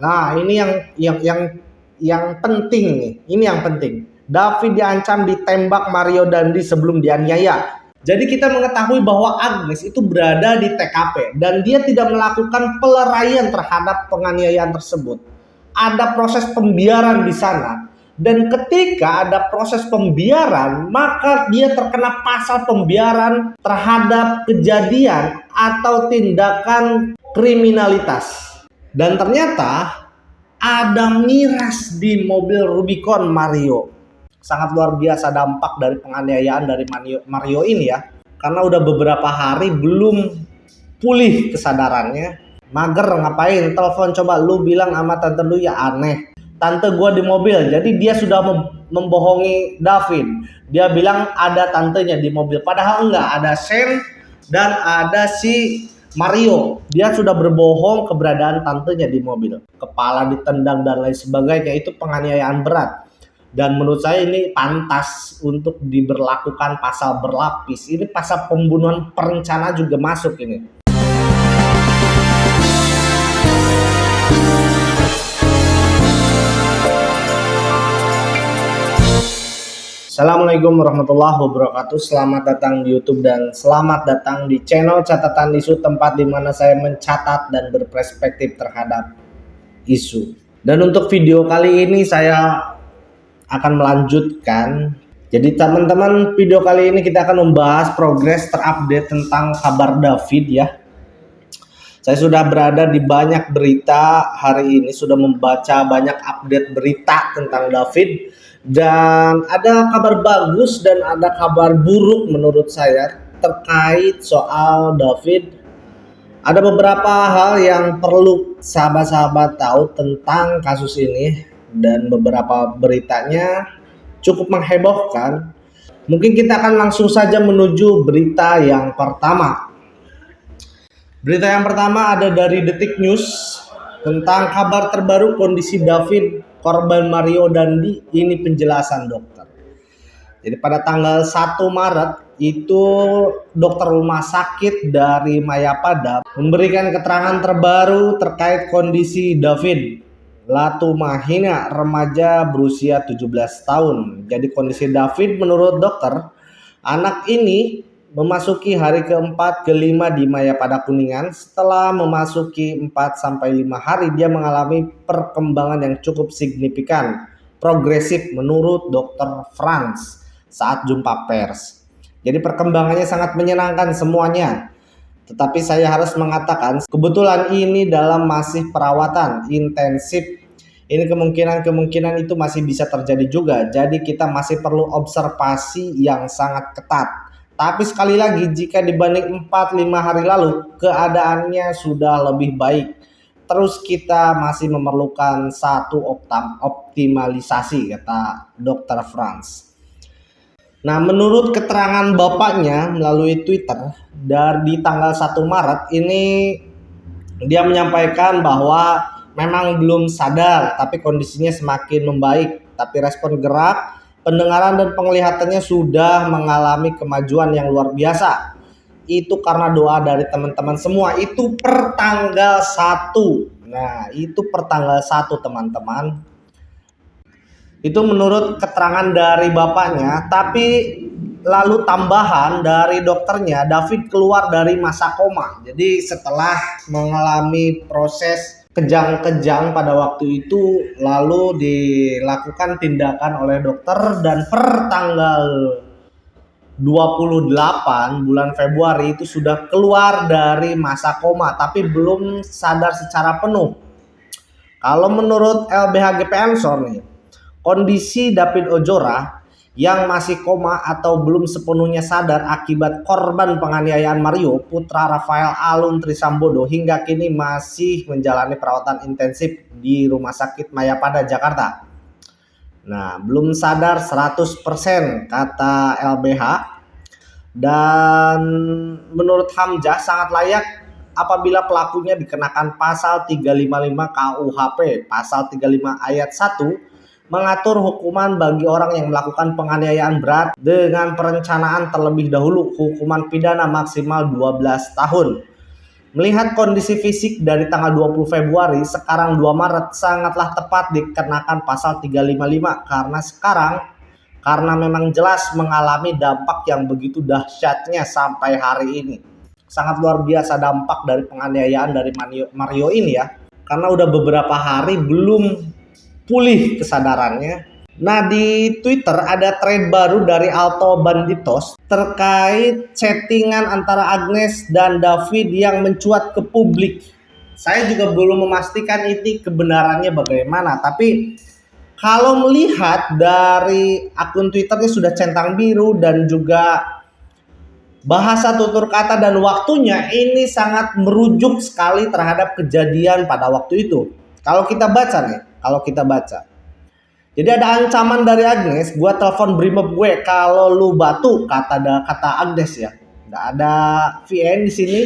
Nah, ini yang penting nih. Ini yang penting. David diancam ditembak Mario Dandi sebelum dianiaya. Jadi kita mengetahui bahwa Agnes itu berada di TKP dan dia tidak melakukan peleraian terhadap penganiayaan tersebut. Ada proses pembiaran di sana. Dan ketika ada proses pembiaran, maka dia terkena pasal pembiaran terhadap kejadian atau tindakan kriminalitas. Dan ternyata ada miras di mobil Rubicon Mario. Sangat luar biasa dampak dari penganiayaan dari Mario ini ya. Karena udah beberapa hari belum pulih kesadarannya. Mager ngapain? Telepon coba, lu bilang sama tante lu ya aneh. Tante gua di mobil, jadi dia sudah membohongi David. Dia bilang ada tantenya di mobil, padahal enggak, ada Shane dan ada si Mario. Dia sudah berbohong keberadaan tantenya di mobil. Kepala ditendang dan lain sebagainya, itu penganiayaan berat. Dan menurut saya ini pantas untuk diberlakukan pasal berlapis. Ini pasal pembunuhan perencana juga masuk ini. Assalamualaikum warahmatullahi wabarakatuh. Selamat datang di YouTube dan selamat datang di channel Catatan Isu, tempat di mana saya mencatat dan berperspektif terhadap isu. Dan untuk video kali ini saya akan melanjutkan. Jadi teman-teman, video kali ini kita akan membahas progres terupdate tentang kabar David ya. Saya sudah berada di banyak berita hari ini, sudah membaca banyak update berita tentang David. Dan ada kabar bagus dan ada kabar buruk menurut saya terkait soal David. Ada beberapa hal yang perlu sahabat-sahabat tahu tentang kasus ini. Dan beberapa beritanya cukup menghebohkan. Mungkin kita akan langsung saja menuju berita yang pertama. Berita yang pertama ada dari Detik News tentang kabar terbaru kondisi David, korban Mario Dandi. Ini penjelasan dokter. Jadi pada tanggal 1 Maret itu dokter rumah sakit dari Mayapada memberikan keterangan terbaru terkait kondisi David Latumahina, remaja berusia 17 tahun. Jadi kondisi David menurut dokter, anak ini memasuki hari ke-4 ke-5 di Mayapada Kuningan. Setelah memasuki 4-5 hari dia mengalami perkembangan yang cukup signifikan, progresif menurut dokter Franz saat jumpa pers. Jadi perkembangannya sangat menyenangkan semuanya. Tetapi saya harus mengatakan kebetulan ini dalam masih perawatan intensif. Ini kemungkinan itu masih bisa terjadi juga. Jadi kita masih perlu observasi yang sangat ketat. Tapi sekali lagi jika dibanding 4-5 hari lalu keadaannya sudah lebih baik. Terus kita masih memerlukan satu optimalisasi kata Dr. Franz. Nah, menurut keterangan bapaknya melalui Twitter dari tanggal 1 Maret ini dia menyampaikan bahwa memang belum sadar tapi kondisinya semakin membaik, tapi respon gerak, pendengaran dan penglihatannya sudah mengalami kemajuan yang luar biasa. Itu karena doa dari teman-teman semua. Itu per tanggal 1. Nah, itu per tanggal 1 teman-teman. Itu menurut keterangan dari bapaknya, tapi lalu tambahan dari dokternya, David keluar dari masa koma. Jadi setelah mengalami proses kejang-kejang pada waktu itu, lalu dilakukan tindakan oleh dokter dan per tanggal 28 bulan Februari itu sudah keluar dari masa koma, tapi belum sadar secara penuh. Kalau menurut LBH GP Ansor nih, kondisi David Ojora yang masih koma atau belum sepenuhnya sadar akibat korban penganiayaan Mario, putra Rafael Alun Trisambodo, hingga kini masih menjalani perawatan intensif di Rumah Sakit Mayapada, Jakarta. Nah, belum sadar 100% kata LBH. Dan menurut Hamzah sangat layak apabila pelakunya dikenakan pasal 355 KUHP, pasal 35 ayat 1 mengatur hukuman bagi orang yang melakukan penganiayaan berat dengan perencanaan terlebih dahulu, hukuman pidana maksimal 12 tahun. Melihat kondisi fisik dari tanggal 20 Februari, sekarang 2 Maret sangatlah tepat dikenakan pasal 355 karena memang jelas mengalami dampak yang begitu dahsyatnya sampai hari ini. Sangat luar biasa dampak dari penganiayaan dari Mario ini ya. Karena udah beberapa hari belum pulih kesadarannya. Nah, di Twitter ada thread baru dari Alto Banditos terkait chattingan antara Agnes dan David yang mencuat ke publik. Saya juga belum memastikan ini kebenarannya bagaimana, tapi kalau melihat dari akun Twitternya sudah centang biru dan juga bahasa tutur kata dan waktunya, ini sangat merujuk sekali terhadap kejadian pada waktu itu. Kalau kita baca. Jadi ada ancaman dari Agnes, gua telepon brimob gue kalau lu batu, kata Agnes ya. Nggak ada VN di sini.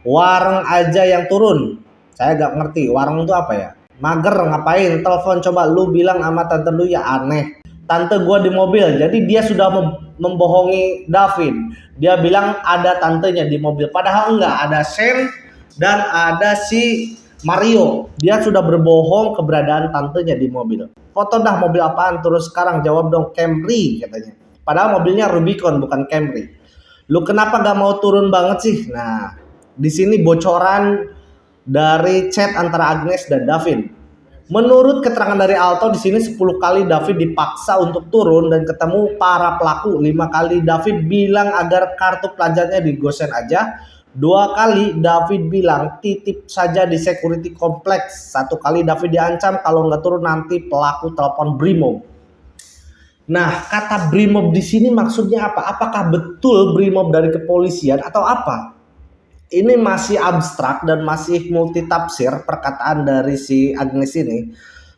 Wareng aja yang turun. Saya gak ngerti wareng itu apa ya. Mager ngapain? Telepon coba lu bilang sama tante lu ya aneh. Tante gua di mobil, jadi dia sudah membohongi David. Dia bilang ada tantenya di mobil, padahal enggak, ada Sen dan ada si Mario. Dia sudah berbohong keberadaan tantenya di mobil. Foto dah mobil apaan, terus sekarang jawab dong, Camry katanya. Padahal mobilnya Rubicon bukan Camry. Lu kenapa gak mau turun banget sih? Nah, di sini bocoran dari chat antara Agnes dan David. Menurut keterangan dari Alto di sini 10 kali David dipaksa untuk turun dan ketemu para pelaku. 5 kali David bilang agar kartu pelajarnya digosen aja. 2 kali David bilang titip saja di security kompleks. 1 kali David diancam kalau nggak turun nanti pelaku telepon brimob. Nah, kata brimob di sini maksudnya apa? Apakah betul brimob dari kepolisian atau apa? Ini masih abstrak dan masih multitafsir perkataan dari si Agnes ini.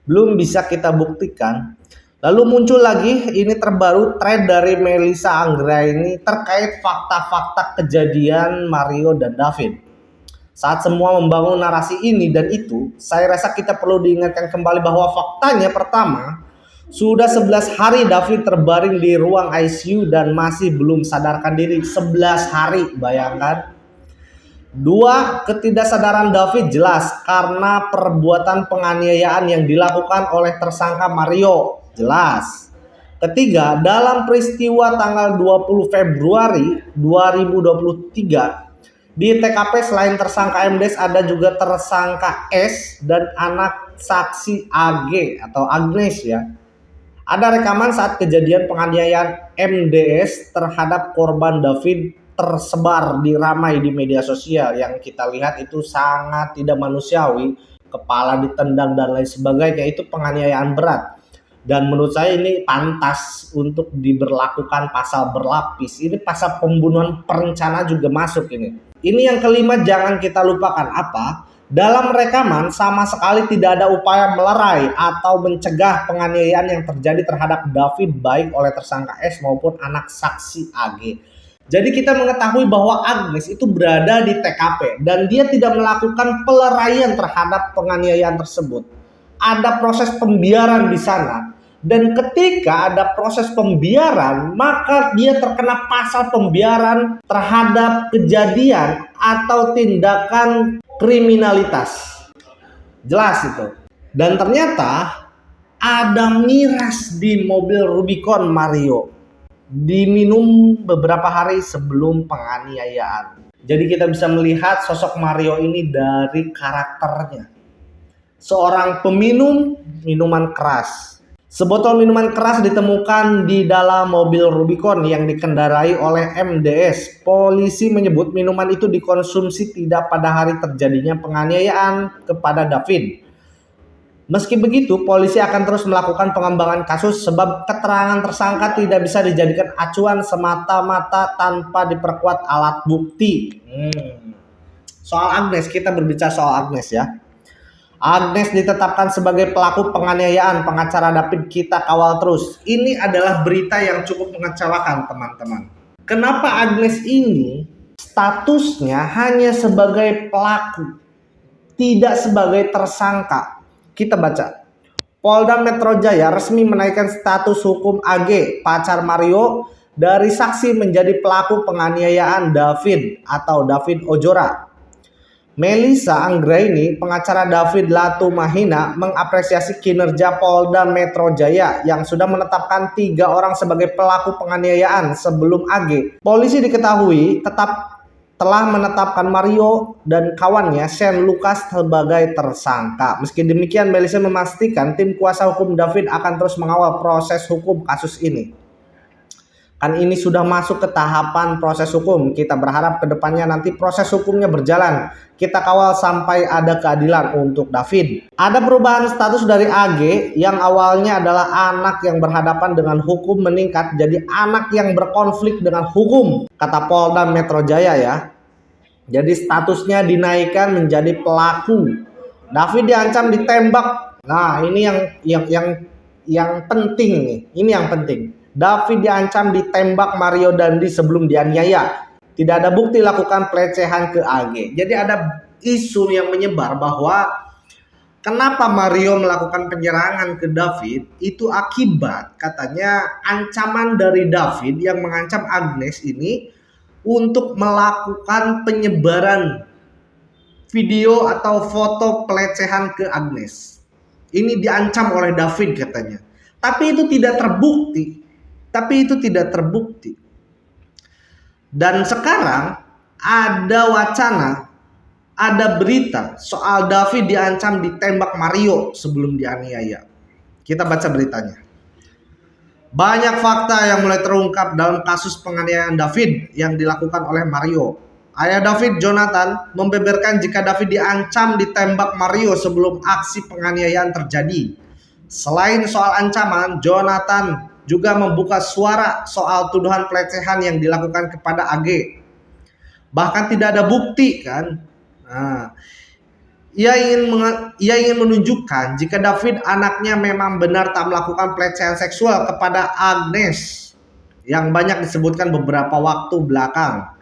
Belum bisa kita buktikan. Lalu muncul lagi, ini terbaru thread dari Melissa Anggra ini terkait fakta-fakta kejadian Mario dan David. Saat semua membangun narasi ini dan itu, saya rasa kita perlu diingatkan kembali bahwa faktanya pertama, sudah 11 hari David terbaring di ruang ICU dan masih belum sadarkan diri. 11 hari, bayangkan. 2, ketidaksadaran David jelas karena perbuatan penganiayaan yang dilakukan oleh tersangka Mario. Jelas. Ketiga, dalam peristiwa tanggal 20 Februari 2023 di TKP selain tersangka MDS ada juga tersangka S dan anak saksi AG atau Agnes ya. Ada rekaman saat kejadian penganiayaan MDS terhadap korban David tersebar ramai di media sosial. Yang kita lihat itu sangat tidak manusiawi, kepala ditendang dan lain sebagainya, itu penganiayaan berat. Dan menurut saya ini pantas untuk diberlakukan pasal berlapis. Ini pasal pembunuhan perencana juga masuk ini. Ini yang kelima, jangan kita lupakan apa? Dalam rekaman sama sekali tidak ada upaya melerai atau mencegah penganiayaan yang terjadi terhadap David baik oleh tersangka S maupun anak saksi AG. Jadi kita mengetahui bahwa Agnes itu berada di TKP dan dia tidak melakukan peleraian terhadap penganiayaan tersebut. Ada proses pembiaran di sana. Dan ketika ada proses pembiaran, maka dia terkena pasal pembiaran terhadap kejadian atau tindakan kriminalitas. Jelas itu. Dan ternyata ada miras di mobil Rubicon Mario. Diminum beberapa hari sebelum penganiayaan. Jadi kita bisa melihat sosok Mario ini dari karakternya. Seorang peminum minuman keras. Sebotol minuman keras ditemukan di dalam mobil Rubicon yang dikendarai oleh MDS. Polisi menyebut minuman itu dikonsumsi tidak pada hari terjadinya penganiayaan kepada David. Meski begitu, polisi akan terus melakukan pengembangan kasus sebab keterangan tersangka tidak bisa dijadikan acuan semata-mata tanpa diperkuat alat bukti. Soal Agnes, kita berbicara soal Agnes ya. Agnes ditetapkan sebagai pelaku penganiayaan. Pengacara David kita kawal terus. Ini adalah berita yang cukup mengecewakan teman-teman. Kenapa Agnes ini statusnya hanya sebagai pelaku, tidak sebagai tersangka? Kita baca. Polda Metro Jaya resmi menaikkan status hukum AG, pacar Mario, dari saksi menjadi pelaku penganiayaan David atau David Ozora. Melissa Anggraini, pengacara David Latumahina, mengapresiasi kinerja Polda Metro Jaya yang sudah menetapkan 3 orang sebagai pelaku penganiayaan sebelum AG. Polisi diketahui telah menetapkan Mario dan kawannya Shane Lucas sebagai tersangka. Meski demikian, Melissa memastikan tim kuasa hukum David akan terus mengawal proses hukum kasus ini. Kan ini sudah masuk ke tahapan proses hukum. Kita berharap kedepannya nanti proses hukumnya berjalan. Kita kawal sampai ada keadilan untuk David. Ada perubahan status dari AG yang awalnya adalah anak yang berhadapan dengan hukum meningkat jadi anak yang berkonflik dengan hukum, kata Polda Metro Jaya ya. Jadi statusnya dinaikkan menjadi pelaku. David diancam ditembak. Nah, ini yang penting nih. Ini yang penting. David diancam ditembak Mario Dandi sebelum dianiaya. Tidak ada bukti lakukan pelecehan ke AG. Jadi ada isu yang menyebar bahwa kenapa Mario melakukan penyerangan ke David itu akibat katanya ancaman dari David yang mengancam Agnes ini untuk melakukan penyebaran video atau foto pelecehan ke Agnes. Ini diancam oleh David katanya. Tapi itu tidak terbukti. Dan sekarang ada wacana, ada berita soal David diancam ditembak Mario sebelum dianiaya. Kita baca beritanya. Banyak fakta yang mulai terungkap dalam kasus penganiayaan David yang dilakukan oleh Mario. Ayah David, Jonathan, membeberkan jika David diancam ditembak Mario sebelum aksi penganiayaan terjadi. Selain soal ancaman, Jonathan juga membuka suara soal tuduhan pelecehan yang dilakukan kepada AG. Bahkan tidak ada bukti kan. Nah, ia ingin menunjukkan jika David anaknya memang benar tak melakukan pelecehan seksual kepada Agnes yang banyak disebutkan beberapa waktu belakang.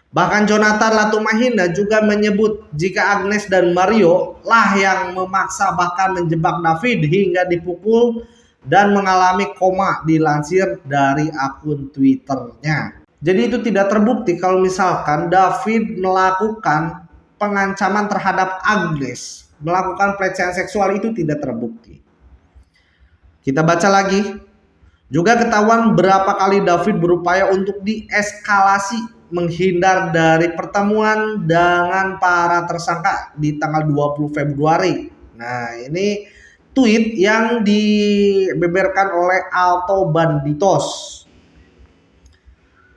Bahkan Jonathan Latumahina juga menyebut jika Agnes dan Mario lah yang memaksa bahkan menjebak David hingga dipukul dan mengalami koma, dilansir dari akun Twitternya. Jadi itu tidak terbukti kalau misalkan David melakukan pengancaman terhadap Agnes, melakukan pelecehan seksual, itu tidak terbukti. Kita baca lagi. Juga ketahuan berapa kali David berupaya untuk dieskalasi menghindar dari pertemuan dengan para tersangka di tanggal 20 Februari. Nah, ini tweet yang dibeberkan oleh Alto Banditos.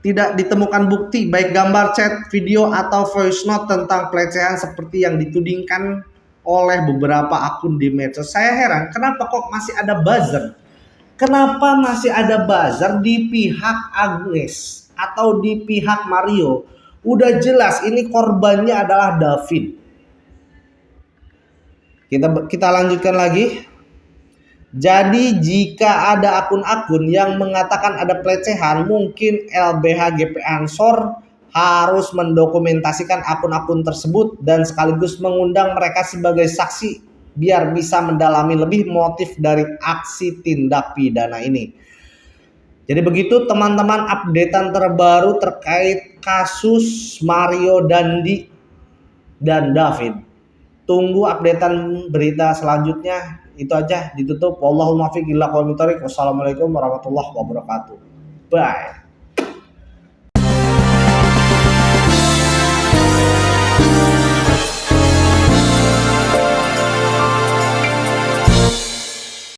Tidak ditemukan bukti baik gambar, chat, video, atau voice note tentang pelecehan seperti yang ditudingkan oleh beberapa akun di medsos. Saya heran kenapa kok masih ada buzzer. Kenapa masih ada buzzer di pihak Agnes atau di pihak Mario? Udah jelas ini korbannya adalah David. Kita lanjutkan lagi. Jadi jika ada akun-akun yang mengatakan ada pelecehan, mungkin LBH GP Ansor harus mendokumentasikan akun-akun tersebut dan sekaligus mengundang mereka sebagai saksi biar bisa mendalami lebih motif dari aksi tindak pidana ini. Jadi begitu teman-teman updatean terbaru terkait kasus Mario Dandi dan David. Tunggu updatean berita selanjutnya. Itu aja, ditutup. Wallahul muwaffiq ila aqwamit thoriq. Wassalamualaikum warahmatullahi wabarakatuh. Bye.